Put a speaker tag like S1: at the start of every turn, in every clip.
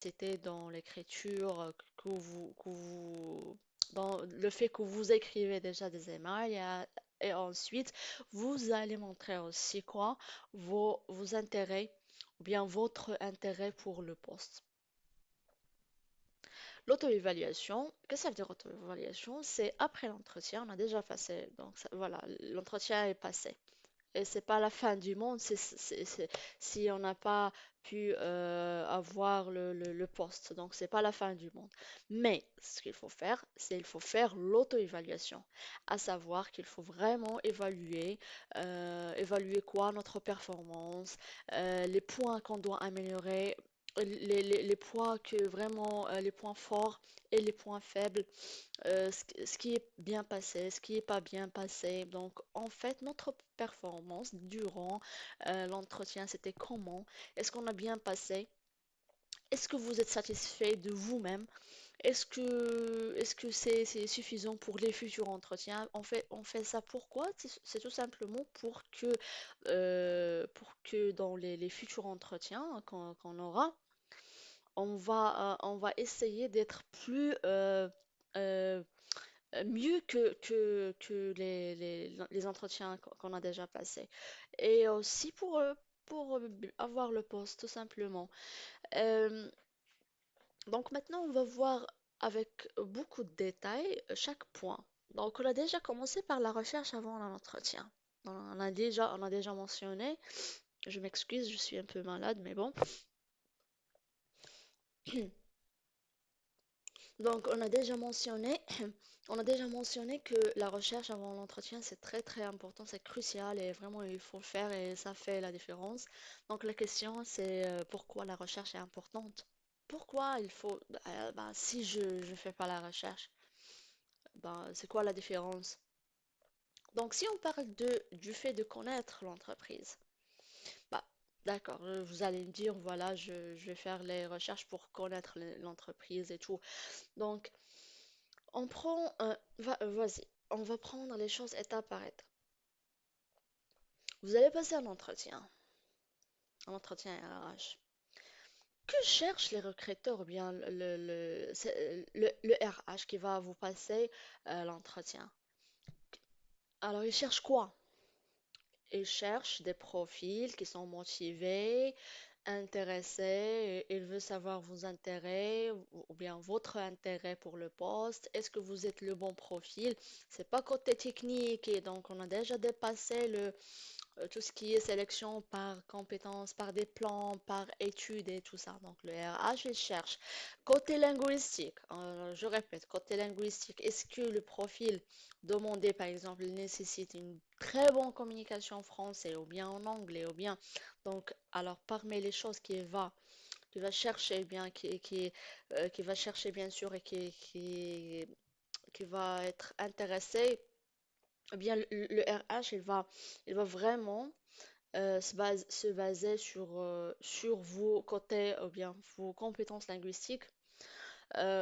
S1: c'était dans l'écriture, dans le fait que vous écrivez déjà des emails et ensuite vous allez montrer aussi quoi, vos intérêts ou bien votre intérêt pour le poste. L'auto-évaluation, qu'est-ce que ça veut dire auto-évaluation? C'est après l'entretien, on a déjà passé, donc voilà, l'entretien est passé. Et c'est pas la fin du monde si on n'a pas pu avoir le poste. Donc c'est pas la fin du monde. Mais ce qu'il faut faire, c'est il faut faire l'auto-évaluation. À savoir qu'il faut vraiment évaluer quoi? Notre performance, les points qu'on doit améliorer, les points que vraiment, les points forts et les points faibles, ce qui est bien passé, ce qui n'est pas bien passé. Donc, en fait, notre performance durant l'entretien, c'était comment? Est-ce qu'on a bien passé? Est-ce que vous êtes satisfait de vous-même? Est-ce que c'est suffisant pour les futurs entretiens? On fait ça pourquoi? C'est tout simplement pour que dans les futurs entretiens qu'on aura, on va essayer d'être euh, mieux que les entretiens qu'on a déjà passés. Et aussi pour avoir le poste, tout simplement. Euh, donc maintenant, on va voir avec beaucoup de détails chaque point. Donc on a déjà commencé par la recherche avant l'entretien. On a déjà mentionné, je m'excuse, je suis un peu malade, mais bon. Donc, on a déjà mentionné que la recherche avant l'entretien, c'est très très important, c'est crucial et vraiment il faut le faire et ça fait la différence. Donc, la question, c'est pourquoi la recherche est importante? Pourquoi il faut, ben, si je ne fais pas la recherche, ben, c'est quoi la différence? Donc, si on parle du fait de connaître l'entreprise, bah, d'accord, vous allez me dire, voilà, je vais faire les recherches pour connaître l'entreprise et tout. Donc, vas-y, on va prendre les choses étape par étape. Vous allez passer un entretien RH. Que cherchent les recruteurs ou bien le RH qui va vous passer l'entretien? Alors, ils cherchent quoi? Ils cherchent des profils qui sont motivés, intéressés, et ils veulent savoir vos intérêts ou bien votre intérêt pour le poste. Est-ce que vous êtes le bon profil? C'est pas côté technique et donc on a déjà dépassé tout ce qui est sélection par compétences, par des plans, par études et tout ça. Donc le RH, il cherche. Côté linguistique, je répète, côté linguistique, est-ce que le profil demandé, par exemple, il nécessite une très bonne communication en français ou bien en anglais ou bien. Donc, alors parmi les choses qu'il va chercher, bien, qui va chercher bien sûr et qui va être intéressé, eh bien le RH, il va vraiment se baser sur vos côtés, ou bien vos compétences linguistiques.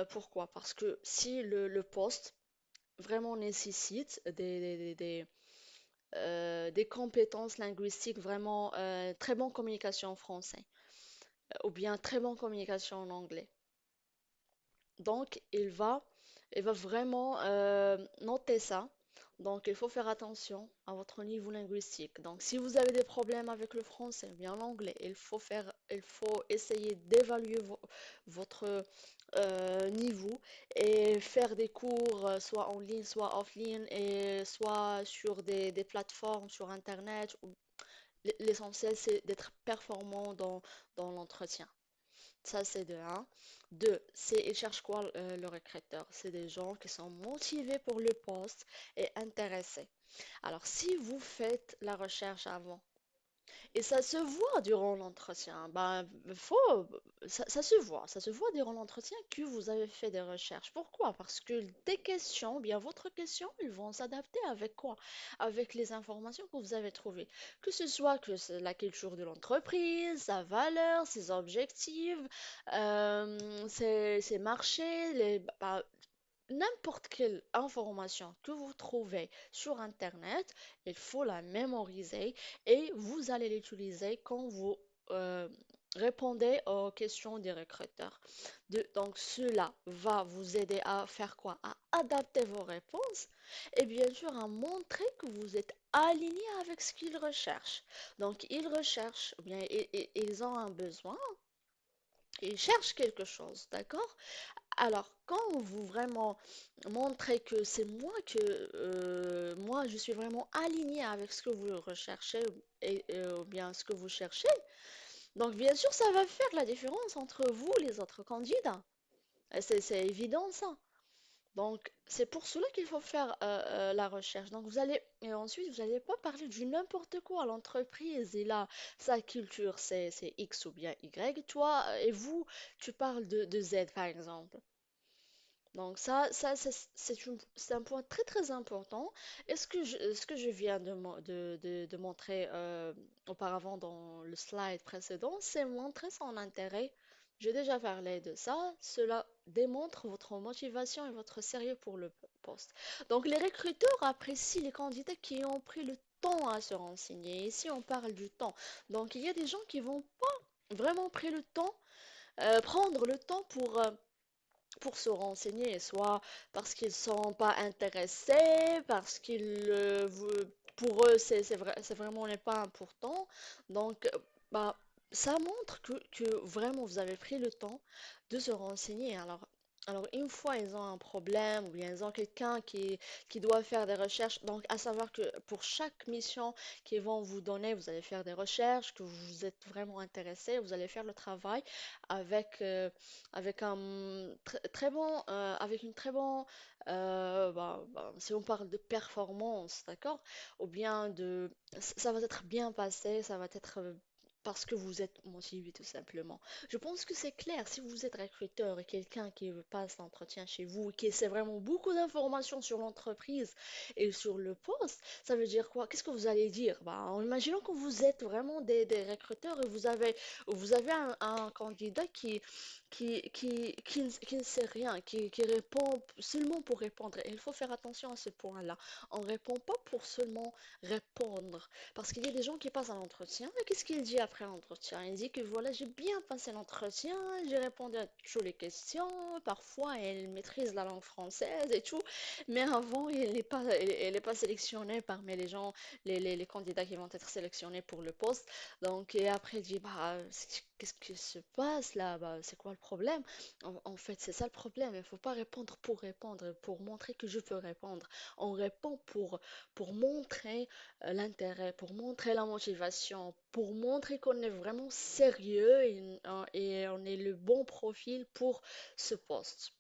S1: Pourquoi? Parce que si le poste vraiment nécessite des compétences linguistiques vraiment très bonne communication en français ou bien très bonne communication en anglais. Donc, il va vraiment noter ça. Donc, il faut faire attention à votre niveau linguistique. Donc, si vous avez des problèmes avec le français ou bien l'anglais, il faut essayer d'évaluer votre niveau et faire des cours soit en ligne, soit offline et soit sur des plateformes sur Internet. L'essentiel, c'est d'être performant dans l'entretien. Ça, c'est de un. Deux, ils cherchent quoi le recruteur? C'est des gens qui sont motivés pour le poste et intéressés. Alors, si vous faites la recherche avant, et ça se voit durant l'entretien, ben, ça se voit durant l'entretien que vous avez fait des recherches. Pourquoi? Parce que tes questions, bien votre question, ils vont s'adapter avec quoi? Avec les informations que vous avez trouvées. Que ce soit que c'est la culture de l'entreprise, sa valeur, ses objectifs, ses marchés, n'importe quelle information que vous trouvez sur Internet, il faut la mémoriser et vous allez l'utiliser quand euh, Répondez aux questions des recruteurs. Donc, cela va vous aider à faire quoi? À adapter vos réponses et bien sûr à montrer que vous êtes aligné avec ce qu'ils recherchent. Donc, ils recherchent, ou bien ils ont un besoin, ils cherchent quelque chose, d'accord? Alors, quand vous vraiment montrez que c'est moi moi je suis vraiment aligné avec ce que vous recherchez ou bien ce que vous cherchez, donc bien sûr ça va faire la différence entre vous et les autres candidats. C'est évident ça. Donc c'est pour cela qu'il faut faire la recherche. Donc vous allez et ensuite vous n'allez pas parler du n'importe quoi. L'entreprise et là sa culture c'est X ou bien Y. Toi et vous tu parles de Z par exemple. Donc ça c'est un point très très important. Ce que je viens de montrer auparavant dans le slide précédent, c'est montrer son intérêt. J'ai déjà parlé de ça. Cela démontre votre motivation et votre sérieux pour le poste. Donc les recruteurs apprécient les candidats qui ont pris le temps à se renseigner. Ici on parle du temps. Donc il y a des gens qui vont pas vraiment pris le temps, prendre le temps pour se renseigner, soit parce qu'ils sont pas intéressés, parce pour eux c'est vraiment n'est pas important. Donc bah ça montre que vraiment vous avez pris le temps de se renseigner. Alors une fois ils ont un problème ou bien ils ont quelqu'un qui doit faire des recherches, donc à savoir que pour chaque mission qu'ils vont vous donner, vous allez faire des recherches, que vous êtes vraiment intéressé, vous allez faire le travail avec avec un très bon, avec une très bon, si on parle de performance, d'accord, ou bien ça va être bien passé, ça va être parce que vous êtes motivé tout simplement. Je pense que c'est clair, si vous êtes recruteur et quelqu'un qui passe l'entretien chez vous, qui sait vraiment beaucoup d'informations sur l'entreprise et sur le poste, ça veut dire quoi? Qu'est-ce que vous allez dire? Bah, en imaginant que vous êtes vraiment des recruteurs et vous avez un candidat qui ne sait rien, qui répond seulement pour répondre. Et il faut faire attention à ce point-là. On ne répond pas pour seulement répondre. Parce qu'il y a des gens qui passent un entretien. Et qu'est-ce qu'il dit après l'entretien? Il dit que voilà, j'ai bien passé l'entretien, j'ai répondu à toutes les questions. Parfois, il maîtrise la langue française et tout. Mais avant, il n'est pas sélectionné parmi les gens, les candidats qui vont être sélectionnés pour le poste. Donc, et après, il dit, bah, qu'est-ce qui se passe là? Bah, c'est quoi le problème? En fait, c'est ça le problème. Il ne faut pas répondre, pour montrer que je peux répondre. On répond pour montrer l'intérêt, pour montrer la motivation, pour montrer qu'on est vraiment sérieux et on est le bon profil pour ce poste.